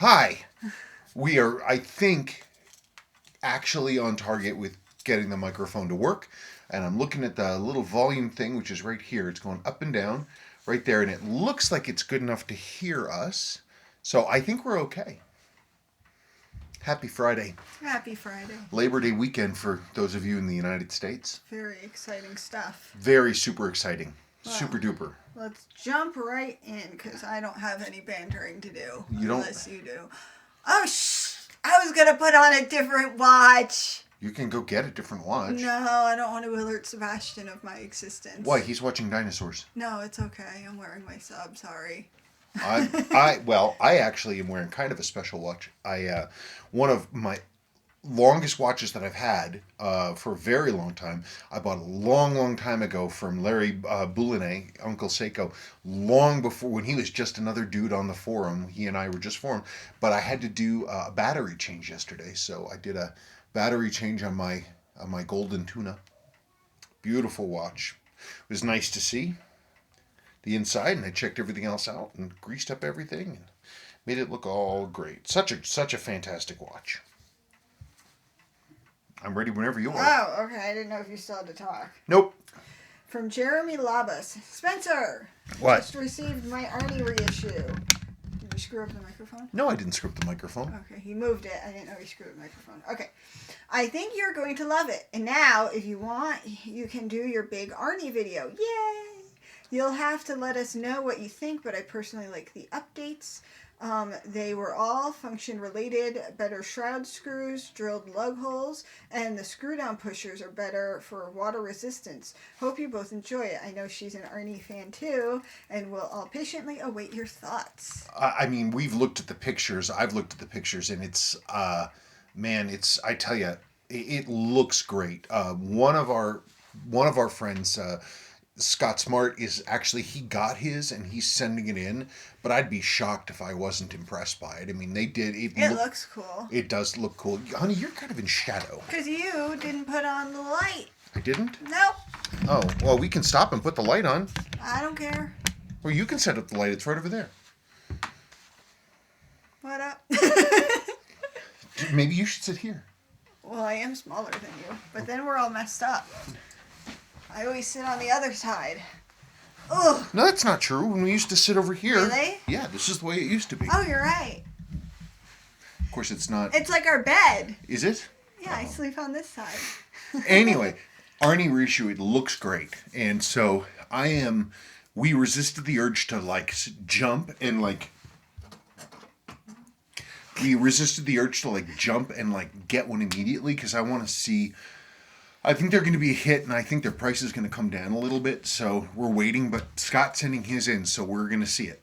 Hi. We are, I think, actually on target with getting the microphone to work. And I'm looking at the little volume thing, which is right here. It's going up and down right there. And it looks like it's good enough to hear us. So I think we're okay. Happy Friday. Happy Friday. Labor Day weekend for those of you in the United States. Very exciting stuff. Very super exciting. Wow. Super duper. Let's jump right in because I don't have any bantering to do. You don't? Unless you do. Oh, I was going to put on a different watch. You can go get a different watch. No, I don't want to alert Sebastian of my existence. Why? He's watching dinosaurs. No, it's okay. I'm wearing my sub. Sorry. I actually am wearing kind of a special watch. One of my longest watches that I've had for a very long time. I bought a long time ago from Larry Boulinet, Uncle Seiko, long before when he was just another dude on the forum. He and I were just forum, but I had to do a battery change yesterday, so I did a battery change on my Golden Tuna. Beautiful watch. It was nice to see the inside, and I checked everything else out and greased up everything and made it look all great. Such a fantastic watch. I'm ready whenever you are. Oh, okay. I didn't know if you still had to talk. Nope. From Jeremy Labus. Spencer. What? Just received my Arnie reissue. Did you screw up the microphone? No, I didn't screw up the microphone. Okay, he moved it. I didn't know he screwed up the microphone. Okay. I think you're going to love it. And now, if you want, you can do your big Arnie video. Yay! You'll have to let us know what you think, but I personally like the updates. They were all function related, better shroud screws, drilled lug holes, and the screw down pushers are better for water resistance. Hope you both enjoy it. I know she's an Arnie fan too, and we'll all patiently await your thoughts. I mean, we've looked at the pictures. I've looked at the pictures, and it's, I tell you, it looks great. One of our friends, Scott Smart, is actually, he got his and he's sending it in, but I'd be shocked if I wasn't impressed by it. I mean, they did. It looks cool. It does look cool. Honey, you're kind of in shadow. Because you didn't put on the light. I didn't? Nope. Oh, well, we can stop and put the light on. I don't care. Well, you can set up the light. It's right over there. What up? Maybe you should sit here. Well, I am smaller than you, but then we're all messed up. I always sit on the other side. Ugh. No, that's not true. When we used to sit over here. Really? Yeah, this is the way it used to be. Oh, you're right. Of course, it's not. It's like our bed. Is it? Yeah, I sleep on this side. Anyway, Arnie reissue, it looks great. And so we resisted the urge to jump and get one immediately because I want to see. I think they're going to be a hit, and I think their price is going to come down a little bit. So we're waiting, but Scott's sending his in, so we're going to see it.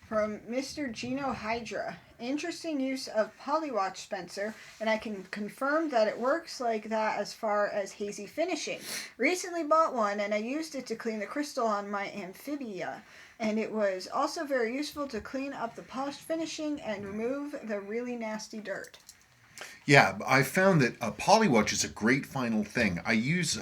From Mr. Gino Hydra. Interesting use of Polywatch, Spencer, and I can confirm that it works like that as far as hazy finishing. Recently bought one, and I used it to clean the crystal on my Amphibia, and it was also very useful to clean up the polished finishing and remove the really nasty dirt. Yeah, I found that Polywatch is a great final thing. I use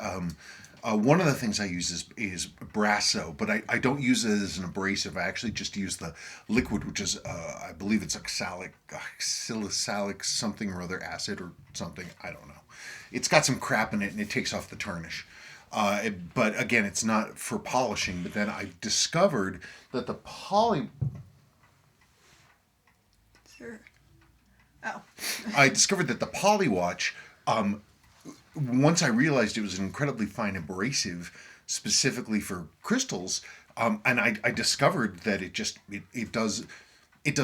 one of the things I use is Brasso, but I don't use it as an abrasive. I actually just use the liquid, which is I believe it's oxalic something or other acid or something. I don't know. It's got some crap in it, and it takes off the tarnish. But again, it's not for polishing. But then I discovered that the Sure. Oh. I discovered that the Polywatch, once I realized it was an incredibly fine abrasive specifically for crystals, and I discovered that it does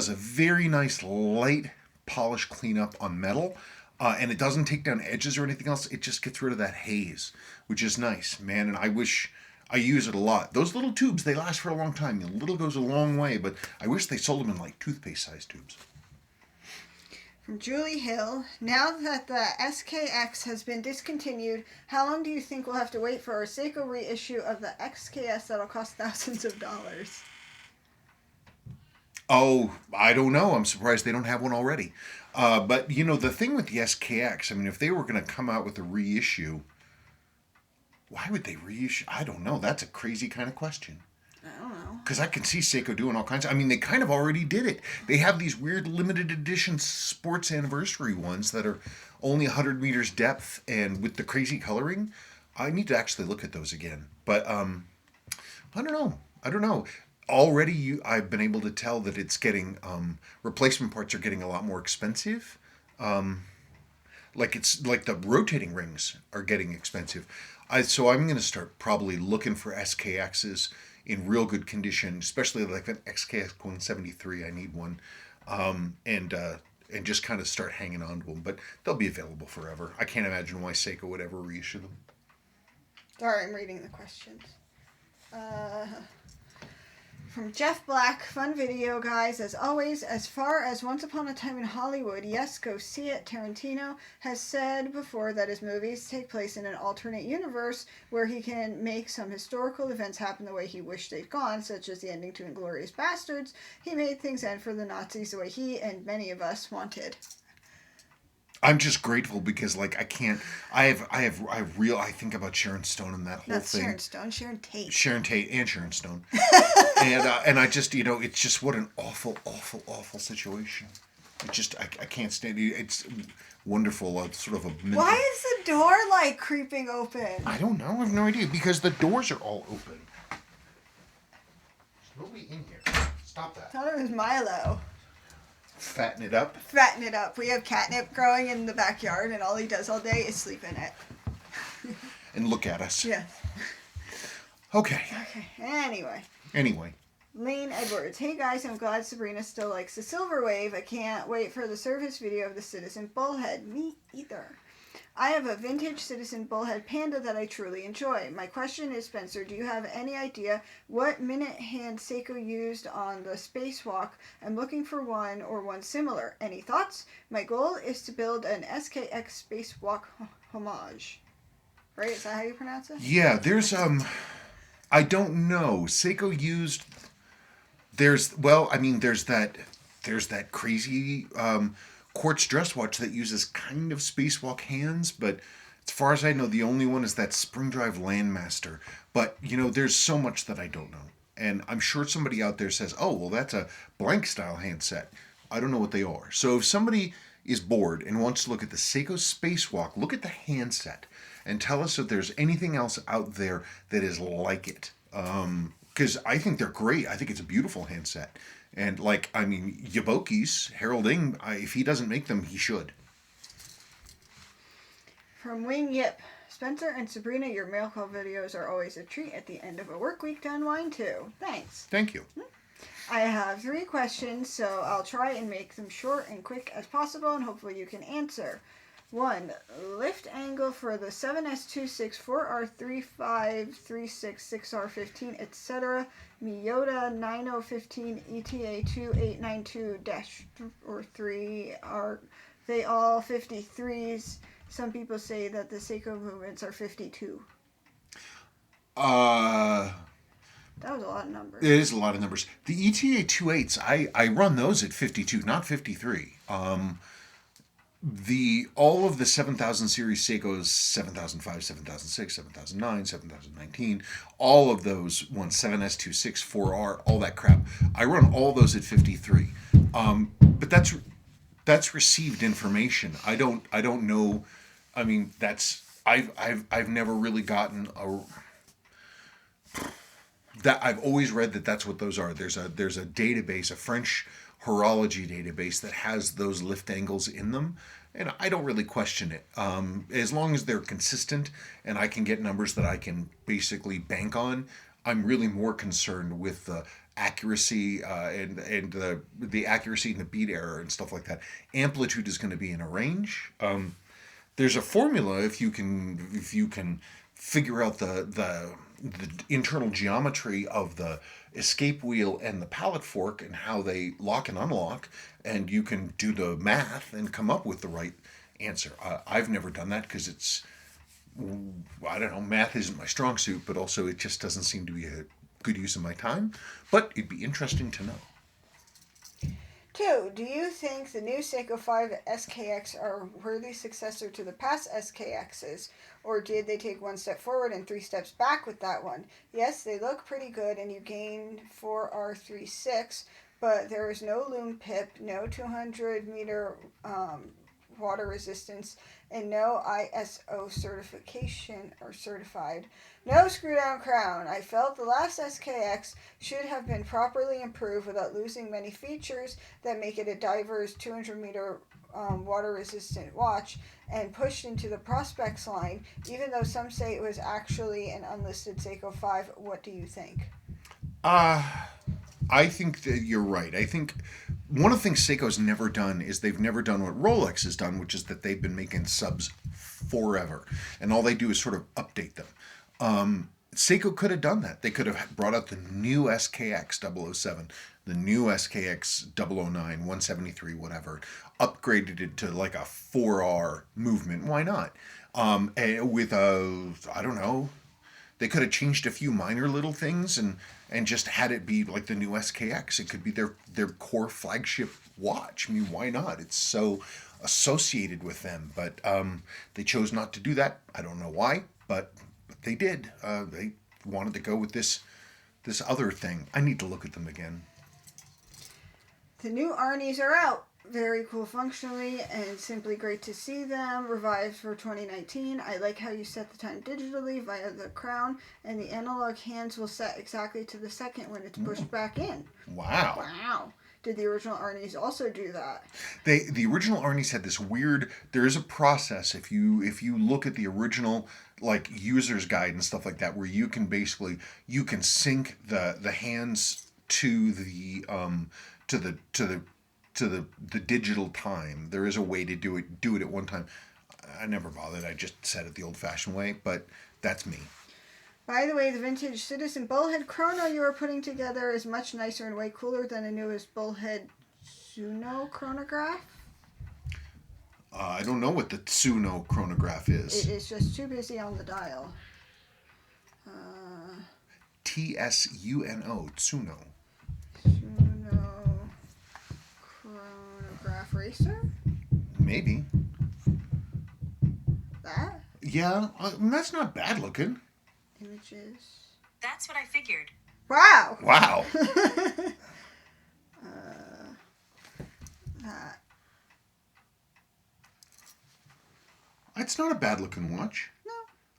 a very nice light polish cleanup on metal, and it doesn't take down edges or anything else. It just gets rid of that haze, which is nice, man. And I wish I use it a lot. Those little tubes, they last for a long time. A little goes a long way, but I wish they sold them in toothpaste-sized tubes. From Julie Hill, now that the SKX has been discontinued, how long do you think we'll have to wait for a Seiko reissue of the XKS that'll cost thousands of dollars? Oh, I don't know. I'm surprised they don't have one already. But, the thing with the SKX, I mean, if they were going to come out with a reissue, why would they reissue? I don't know. That's a crazy kind of question. I don't know. because I can see Seiko doing all kinds of, I mean, they kind of already did it. They have these weird limited edition sports anniversary ones that are only 100 meters depth and with the crazy coloring. I need to actually look at those again. But I don't know. I don't know. Already, I've been able to tell that it's getting replacement parts are getting a lot more expensive. Like it's like the rotating rings are getting expensive. So I'm going to start probably looking for SKXs in real good condition, especially like an XKX 173. I need one, and just kind of start hanging on to them. But they'll be available forever. I can't imagine why Seiko would ever reissue them. Sorry, I'm reading the questions. From Jeff Black, fun video, guys. As always, as far as Once Upon a Time in Hollywood, yes, go see it. Tarantino has said before that his movies take place in an alternate universe where he can make some historical events happen the way he wished they'd gone, such as the ending to Inglourious Bastards. He made things end for the Nazis the way he and many of us wanted. I'm just grateful because, like, I can't. I think about Sharon Stone and that whole Not thing. Sharon Stone, Sharon Tate. Sharon Tate and Sharon Stone, and I just, it's just what an awful, awful, awful situation. It just I can't stand it. It's wonderful. Sort of a. Why is the door like creeping open? I don't know. I have no idea because the doors are all open. There's nobody in here. Stop that. I thought it was Milo. Fatten it up. Fatten it up. We have catnip growing in the backyard, and all he does all day is sleep in it. And look at us. Yeah. Okay. Anyway. Lane Edwards. Hey guys, I'm glad Sabrina still likes the Silver Wave. I can't wait for the service video of the Citizen Bullhead. Me either. I have a vintage Citizen Bullhead Panda that I truly enjoy. My question is, Spencer, do you have any idea what minute hand Seiko used on the spacewalk? I'm looking for one or one similar. Any thoughts? My goal is to build an SKX spacewalk homage. Right? Is that how you pronounce it? Yeah, there's I don't know. Seiko used there's that crazy quartz dress watch that uses kind of spacewalk hands, but as far as I know, the only one is that Spring Drive Landmaster. But there's so much that I don't know, and I'm sure somebody out there says, "Oh, well, that's a blank style handset." I don't know what they are. So if somebody is bored and wants to look at the Seiko Spacewalk, look at the handset and tell us if there's anything else out there that is like it. Because I think they're great. I think it's a beautiful handset. And, Yaboki's, Harold Ing, if he doesn't make them, he should. From Wing Yip. Spencer and Sabrina, your mail call videos are always a treat at the end of a work week to unwind too. Thanks. Thank you. I have 3 questions, so I'll try and make them short and quick as possible, and hopefully you can answer. 1. Lift angle for the 7S26 4R35 36 6R15 etc. Miyota 9015 ETA 2892-3 are they all 53s? Some people say that the Seiko movements are 52. That was a lot of numbers. It is a lot of numbers. The ETA 28s, I run those at 52, not 53. All of the 7000 series Seikos, 7005, 7006, 7009, 7019, all of those ones, 7S26, 4R, all that crap, I run all those at 53. But that's received information. I don't know. I mean, I've never really gotten that. I've always read that that's what those are. There's a database, a French horology database that has those lift angles in them, and I don't really question it. As long as they're consistent and I can get numbers that I can basically bank on, I'm really more concerned with the accuracy and the accuracy and the beat error and stuff like that. Amplitude is going to be in a range. There's a formula if you can figure out the internal geometry of the escape wheel and the pallet fork and how they lock and unlock, and you can do the math and come up with the right answer. I've never done that because I don't know, math isn't my strong suit, but also it just doesn't seem to be a good use of my time, but it'd be interesting to know. 2. Do you think the new Seiko 5 SKX are a worthy successor to the past SKXs, or did they take one step forward and 3 steps back with that one? Yes, they look pretty good, and you gain 4R36, but there is no loom pip, no 200 meter water resistance, and no ISO certification or certified. No screw down crown. I felt the last SKX should have been properly improved without losing many features that make it a diver's 200-meter water resistant watch and pushed into the prospects line, even though some say it was actually an unlisted Seiko 5. What do you think? Uh, I think that you're right. I think one of the things Seiko's never done is they've never done what Rolex has done, which is that they've been making subs forever. And all they do is sort of update them. Seiko could have done that. They could have brought out the new SKX 007, the new SKX 009, 173, whatever, upgraded it to like a 4R movement. Why not? With a, I don't know, they could have changed a few minor little things and just had it be like the new SKX. It could be their core flagship watch. I mean, why not? It's so associated with them. But they chose not to do that. I don't know why, but they did. They wanted to go with this other thing. I need to look at them again. The new Arnis are out. Very cool functionally and simply great to see them. Revived for 2019. I like how you set the time digitally via the crown, and the analog hands will set exactly to the second when it's pushed back in. Wow. Wow. Did the original Arnis also do that? The original Arnis had this weird. There is a process if you look at the original like user's guide and stuff like that, where you can basically sync the hands to the digital time. There is a way to do it at one time. I never bothered. I just said it the old-fashioned way, but that's me. By the way, the vintage Citizen Bullhead Chrono you are putting together is much nicer and way cooler than the newest Bullhead Suno chronograph. I don't know what the Tsuno chronograph is. It is just too busy on the dial. Tsuno, Tsuno. Suno chronograph racer? Maybe. That? Yeah, that's not bad looking. Images. That's what I figured. Wow! Wow. That. It's not a bad looking watch. No.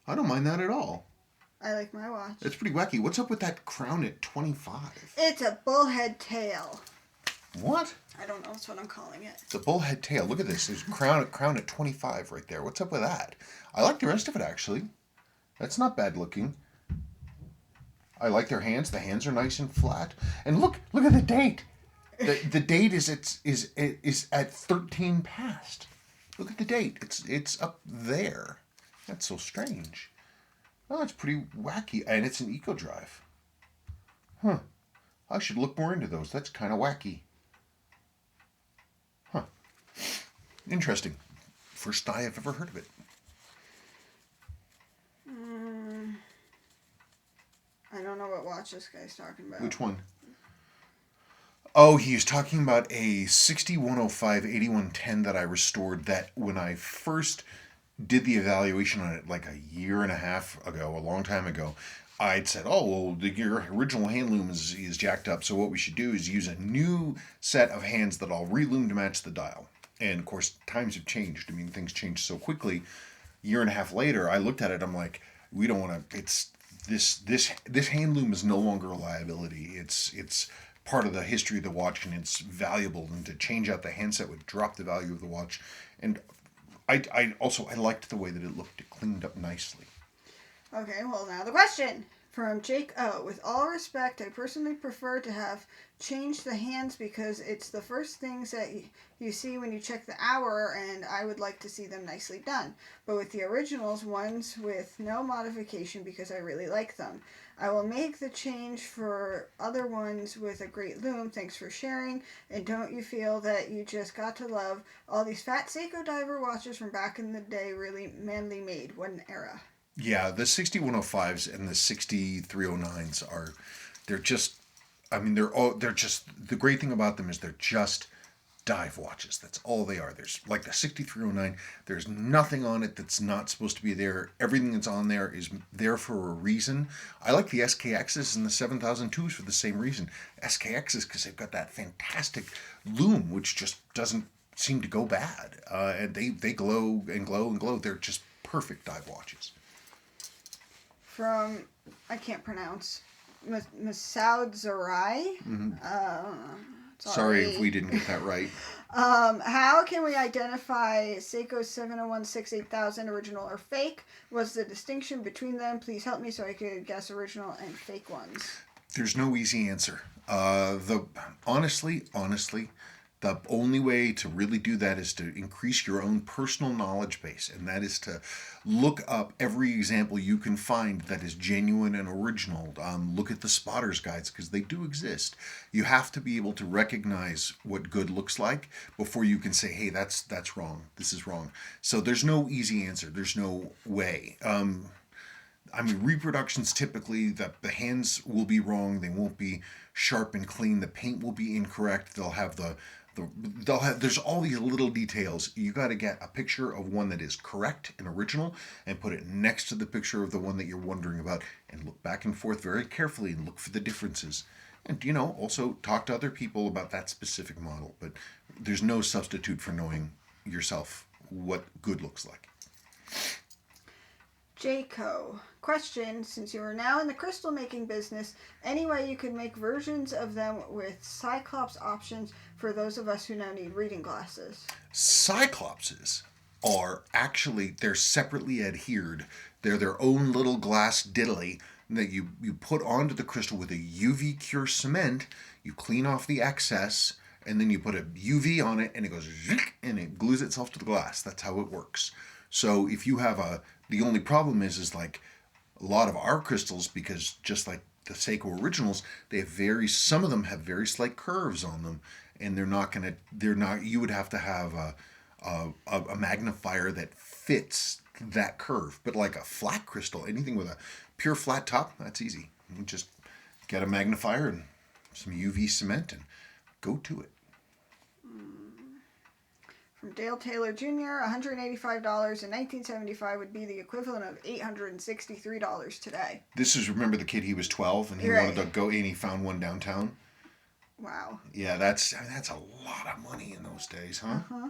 I don't mind that at all. I like my watch. It's pretty wacky. What's up with that crown at 25? It's a bullhead tail. What? I don't know. That's what I'm calling it. It's a bullhead tail. Look at this. There's a crown at 25 right there. What's up with that? I like the rest of it, actually. That's not bad looking. I like their hands. The hands are nice and flat. And look at the date. The date is at 13 past. Look at the date. It's up there. That's so strange. Oh, it's pretty wacky. And it's an eco drive. Huh. I should look more into those. That's kind of wacky. Huh. Interesting. First time I've ever heard of it. I don't know what watch this guy's talking about. Which one? Oh, he's talking about a 6105 8110 that I restored that when I first did the evaluation on it like a year and a half ago, a long time ago, I'd said, oh, well, your original hand loom is jacked up, so what we should do is use a new set of hands that I'll reloom to match the dial. And, of course, times have changed. I mean, things change so quickly. A year and a half later, I looked at it, I'm like, we don't want to, it's, this hand loom is no longer a liability. It's part of the history of the watch, and it's valuable, and to change out the handset would drop the value of the watch. And I liked the way that it looked. It cleaned up nicely. Okay, well, now the question from Jake O. With all respect, I personally prefer to have changed the hands because it's the first things that you see when you check the hour, and I would like to see them nicely done. But with the originals, ones with no modification because I really like them. I will make the change for other ones with a great loom. Thanks for sharing. And don't you feel that you just got to love all these fat Seiko diver watches from back in the day, really manly made? What an era. Yeah, the 6105s and the 6309s they're just, I mean, they're just, the great thing about them is they're just dive watches. That's all they are. There's like the 6309. There's nothing on it that's not supposed to be there. Everything that's on there is there for a reason. I like the SKXs and the 7002s for the same reason. SKXs because they've got that fantastic lume, which just doesn't seem to go bad. And they glow and glow and glow. They're just perfect dive watches. From, I can't pronounce, Masoud Zarai. Sorry if we didn't get that right. How can we identify Seiko 701 8000 original or fake? What's the distinction between them? Please help me so I could guess original and fake ones. There's no easy answer. Honestly, the only way to really do that is to increase your own personal knowledge base, and that is to look up every example you can find that is genuine and original. Look at the spotters guides because they do exist. You have to be able to recognize what good looks like before you can say, hey, that's wrong. This is wrong. So there's no easy answer. There's no way. Reproductions typically, the hands will be wrong. They won't be sharp and clean. The paint will be incorrect. They'll have there's all these little details. You got to get a picture of one that is correct and original and put it next to the picture of the one that you're wondering about and look back and forth very carefully and look for the differences. And, also talk to other people about that specific model. But there's no substitute for knowing yourself what good looks like. Jayco. Question, since you are now in the crystal making business, any way you could make versions of them with Cyclops options for those of us who now need reading glasses? Cyclopses are actually, they're separately adhered. They're their own little glass diddly that you put onto the crystal with a UV cure cement. You clean off the excess, and then you put a UV on it, and it goes and it glues itself to the glass. That's how it works. So if you have the only problem is like a lot of our crystals, because just like the Seiko originals, they have some of them have very slight curves on them, and you would have to have a magnifier that fits that curve. But like a flat crystal, anything with a pure flat top, that's easy. You just get a magnifier and some UV cement and go to it. From Dale Taylor Jr., $185 in 1975 would be the equivalent of $863 today. This is, remember the kid, he was 12 and he wanted to go and he found one downtown? Wow. Yeah, that's a lot of money in those days, huh? Uh-huh.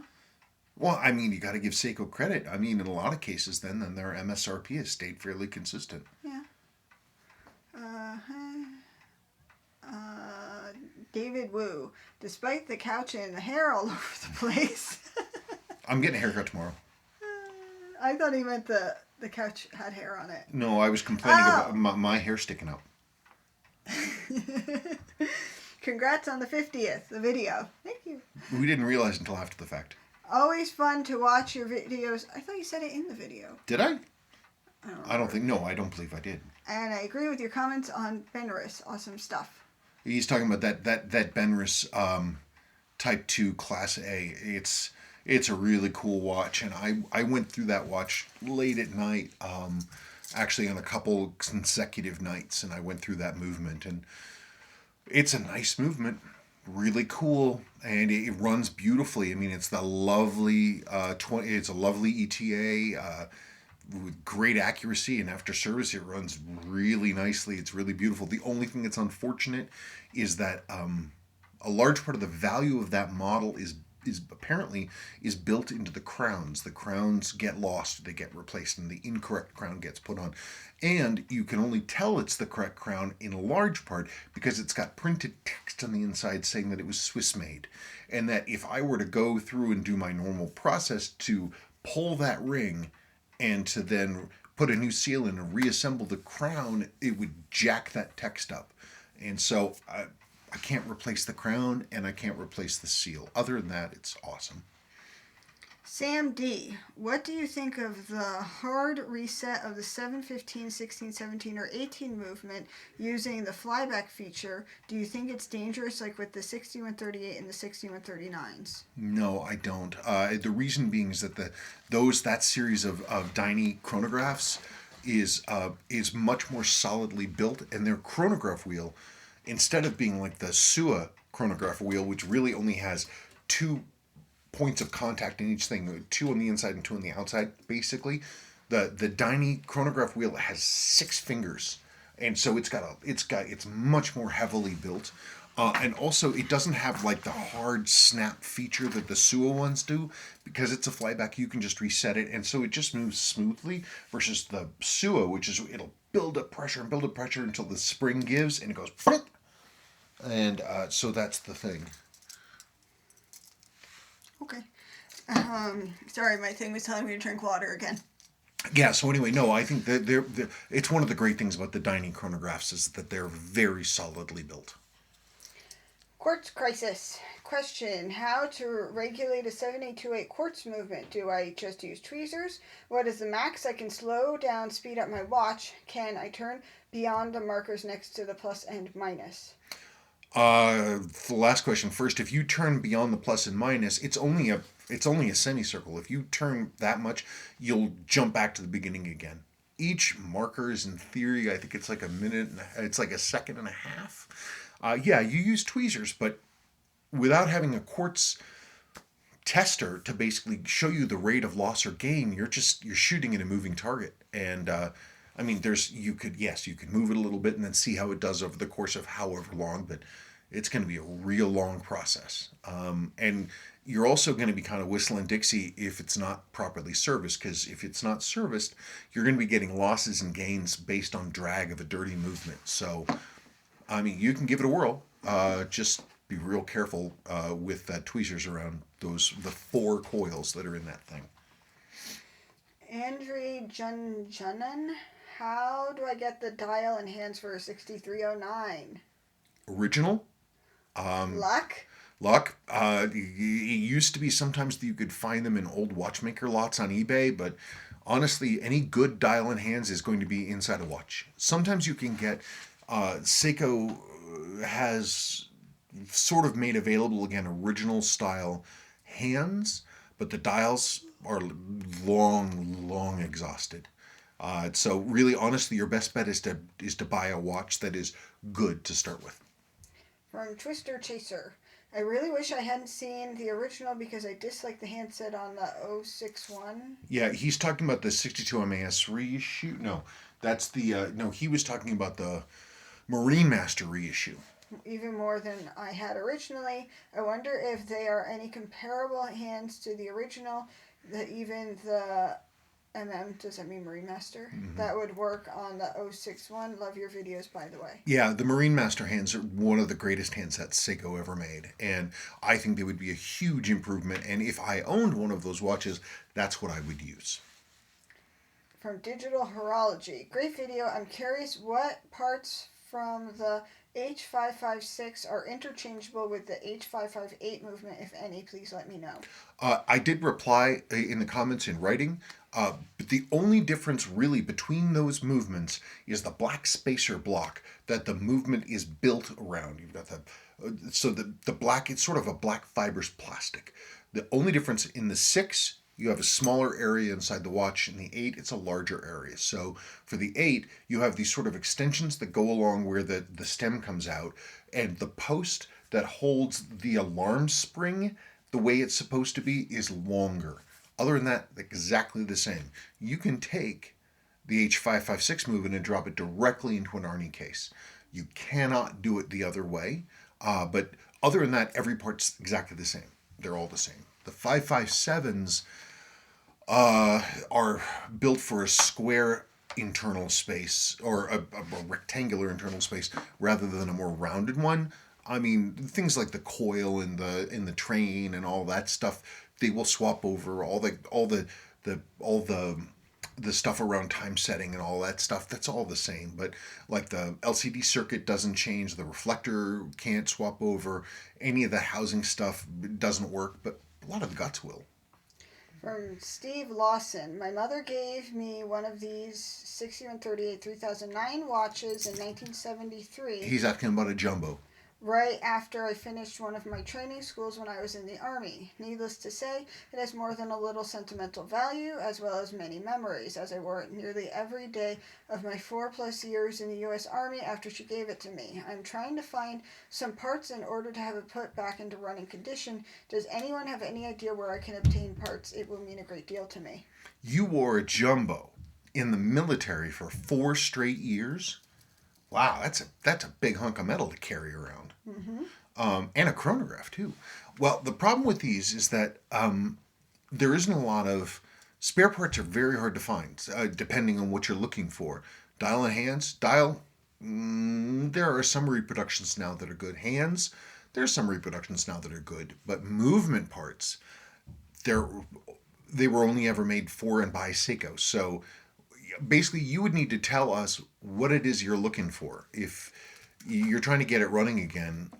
Well, you got to give Seiko credit. In a lot of cases then their MSRP has stayed fairly consistent. Yeah. David Wu. Despite the couch and the hair all over the place. I'm getting a haircut tomorrow. I thought he meant the couch had hair on it. No, I was complaining about my hair sticking up. Congrats on the 50th, the video. Thank you. We didn't realize until after the fact. Always fun to watch your videos. I thought you said it in the video. Did I? I don't think. No, I don't believe I did. And I agree with your comments on Benris. Awesome stuff. He's talking about that Benris Type 2 Class A. It's a really cool watch, and I went through that watch late at night, actually on a couple consecutive nights, and I went through that movement, and it's a nice movement, really cool, and it runs beautifully. It's the lovely it's a lovely ETA. With great accuracy, and after service it runs really nicely. It's really beautiful. The only thing that's unfortunate is that a large part of the value of that model is apparently built into the crowns. The crowns get lost, they get replaced, and the incorrect crown gets put on. And you can only tell it's the correct crown in a large part because it's got printed text on the inside saying that it was Swiss made. And that if I were to go through and do my normal process to pull that ring and to then put a new seal in and reassemble the crown, it would jack that text up. And so I can't replace the crown and I can't replace the seal. Other than that, it's awesome. Sam D. What do you think of the hard reset of the 715, 16, 17, or 18 movement using the flyback feature? Do you think it's dangerous like with the 6138 and the 6139s? No, I don't. The reason being is that that series of Dyne chronographs is much more solidly built, and their chronograph wheel, instead of being like the Sua chronograph wheel, which really only has two points of contact in each thing, two on the inside and two on the outside. Basically, the Dynie chronograph wheel has 6 fingers, and so it's much more heavily built. And also, it doesn't have like the hard snap feature that the Suo ones do, because it's a flyback. You can just reset it, and so it just moves smoothly. Versus the Suo, which is it'll build up pressure and build up pressure until the spring gives, and it goes. And so that's the thing. Okay. Sorry, my thing was telling me to drink water again. Yeah. So anyway, no, I think that it's one of the great things about the Dynie chronographs is that they're very solidly built. Quartz crisis. Question: how to regulate a 7828 quartz movement? Do I just use tweezers? What is the max I can slow down, speed up my watch? Can I turn beyond the markers next to the plus and minus? The last question first. If you turn beyond the plus and minus, it's only a semicircle. If you turn that much, you'll jump back to the beginning again. Each marker is, in theory, I think it's like a minute. It's like a second and a half. Yeah, you use tweezers, but without having a quartz tester to basically show you the rate of loss or gain, you're shooting at a moving target. And I mean, you could move it a little bit and then see how it does over the course of however long, but it's going to be a real long process. And you're also going to be kind of whistling Dixie if it's not properly serviced, because if it's not serviced, you're going to be getting losses and gains based on drag of a dirty movement. So, I mean, you can give it a whirl. Just be real careful with tweezers around the 4 coils that are in that thing. Andre Junjunan, how do I get the dial and hands for a 6309? Original? Luck? It used to be sometimes that you could find them in old watchmaker lots on eBay, but honestly, any good dial and hands is going to be inside a watch. Sometimes you can get Seiko has sort of made available again original style hands, but the dials are long exhausted. So really, honestly, your best bet is to buy a watch that is good to start with. From Twister Chaser. I really wish I hadn't seen the original because I dislike the handset on the 061. Yeah, he's talking about the 62 MAS reissue. No, that's the no. He was talking about the Marine Master reissue. Even more than I had originally. I wonder if there are any comparable hands to the original, that even the does that mean Marine Master? Mm-hmm. That would work on the 061. Love your videos, by the way. Yeah, the Marine Master hands are one of the greatest handsets Seiko ever made, and I think they would be a huge improvement, and if I owned one of those watches, that's what I would use. From Digital Horology. Great video. I'm curious what parts from the H556 are interchangeable with the H558 movement, if any. Please let me know. I did reply in the comments in writing, but the only difference really between those movements is the black spacer block that the movement is built around. You've got the black, it's sort of a black fibrous plastic. The only difference in the 6, you have a smaller area inside the watch. In the 8, it's a larger area. So for the 8, you have these sort of extensions that go along where the stem comes out, and the post that holds the alarm spring the way it's supposed to be is longer. Other than that, exactly the same. You can take the H556 movement and drop it directly into an Arnie case. You cannot do it the other way, but other than that, every part's exactly the same. They're all the same. The 557s are built for a square internal space, or a rectangular internal space, rather than a more rounded one. I mean, things like the coil in the train and all that stuff, they will swap over. All the stuff around time setting and all that stuff, that's all the same. But like the LCD circuit doesn't change, the reflector can't swap over, any of the housing stuff doesn't work, but a lot of the guts will. From Steve Lawson. My mother gave me one of these 6138 3009 watches in 1973. He's asking about a jumbo. right after I finished one of my training schools when I was in the Army. Needless to say, it has more than a little sentimental value, as well as many memories, as I wore it nearly every day of my 4+ years in the U.S. Army after she gave it to me. I'm trying to find some parts in order to have it put back into running condition. Does anyone have any idea where I can obtain parts? It will mean a great deal to me. You wore a jumbo in the military for 4 straight years. Wow, that's a big hunk of metal to carry around. And a chronograph too. Well, the problem with these is that there isn't a lot of spare parts. Are very hard to find, depending on what you're looking for. Dial and hands, dial. There are some reproductions now that are good. Hands, there are some reproductions now that are good. But movement parts, they were only ever made for and by Seiko. So basically, you would need to tell us what it is you're looking for. If you're trying to get it running again,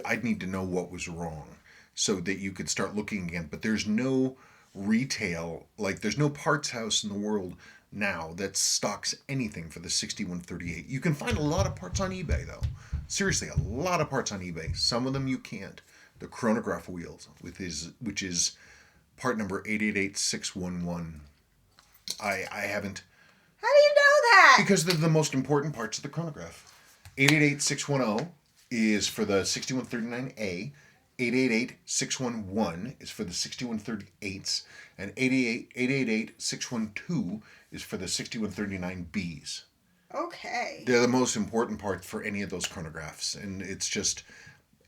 I'd need to know what was wrong so that you could start looking again. But there's no retail, like there's no parts house in the world now that stocks anything for the 6138. You can find a lot of parts on eBay though. Seriously, a lot of parts on eBay. Some of them you can't. The chronograph wheels, which is part number 888611. I haven't. How do you know that? Because they're the most important parts of the chronograph. 888610 is for the 6139A. 888611 is for the 6138s. And 888612 is for the 6139Bs. Okay. They're the most important part for any of those chronographs. And it's just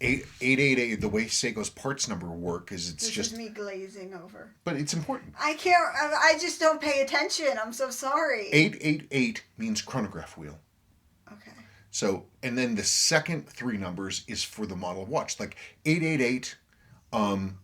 888, the way Seiko's parts number work is it's This just. is me glazing over. But it's important. I just don't pay attention. I'm so sorry. 888 means chronograph wheel. Okay. So, and then the second 3 numbers is for the model of watch. Like 888, I'm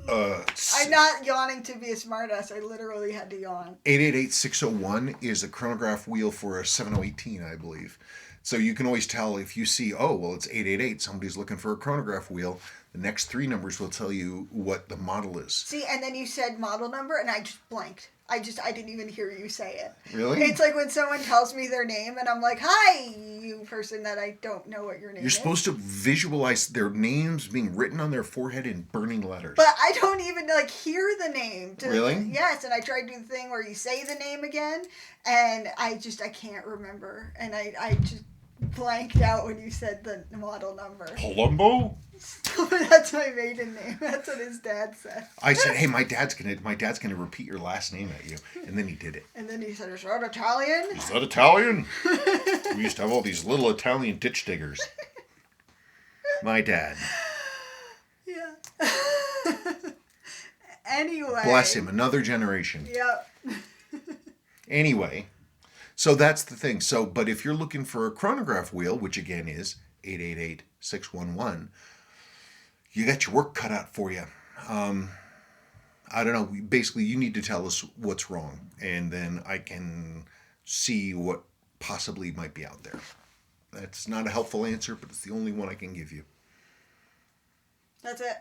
not yawning to be a smartass. I literally had to yawn. 888601 is a chronograph wheel for a 7018, I believe. So you can always tell if you see, oh, well, it's 888, somebody's looking for a chronograph wheel. The next 3 numbers will tell you what the model is. See, and then you said model number, and I just blanked. I didn't even hear you say it. Really? It's like when someone tells me their name, and I'm like, hi, you person that I don't know what your name You're is. supposed to visualize their names being written on their forehead in burning letters. But I don't even, hear the name. Really? Yes, and I tried to do the thing where you say the name again, and I can't remember. And I just blanked out when you said the model number. Columbo? That's my maiden name. That's what his dad said. I said, hey, my dad's gonna repeat your last name at you. And then he did it. And then he said, is that Italian? Is that Italian? We used to have all these little Italian ditch diggers. My dad. Yeah. Anyway. Bless him, another generation. Yep. Anyway, so that's the thing. So, but if you're looking for a chronograph wheel, which again is 888611, you got your work cut out for you. I don't know. Basically, you need to tell us what's wrong, and then I can see what possibly might be out there. That's not a helpful answer, but it's the only one I can give you. That's it.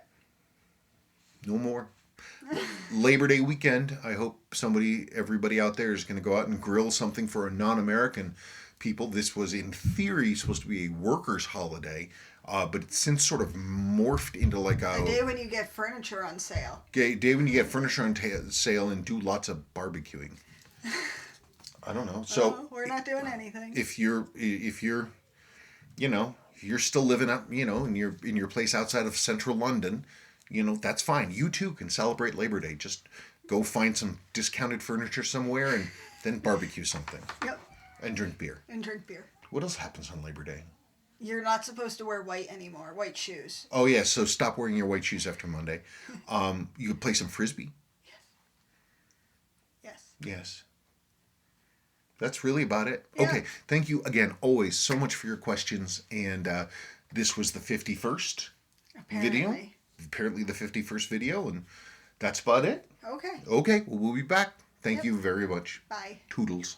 No more. Labor Day weekend. I hope everybody out there is going to go out and grill something for a non-American people. This was in theory supposed to be a workers' holiday, but it's since sort of morphed into like a The day when you get furniture on sale. day when you get furniture on sale and do lots of barbecuing. I don't know. So we're not doing anything. if you're you're still living up, in your place outside of central London, that's fine. You too can celebrate Labor Day. Just go find some discounted furniture somewhere and then barbecue something. Yep. And drink beer. What else happens on Labor Day? You're not supposed to wear white anymore. White shoes. Oh yeah, so stop wearing your white shoes after Monday. You could play some frisbee. Yes. Yes. That's really about it. Yeah. Okay, thank you again, always so much for your questions. And this was the 51st video. Apparently the 51st video, and that's about it. Okay. Okay, well, we'll be back. Thank you very much. Bye. Toodles.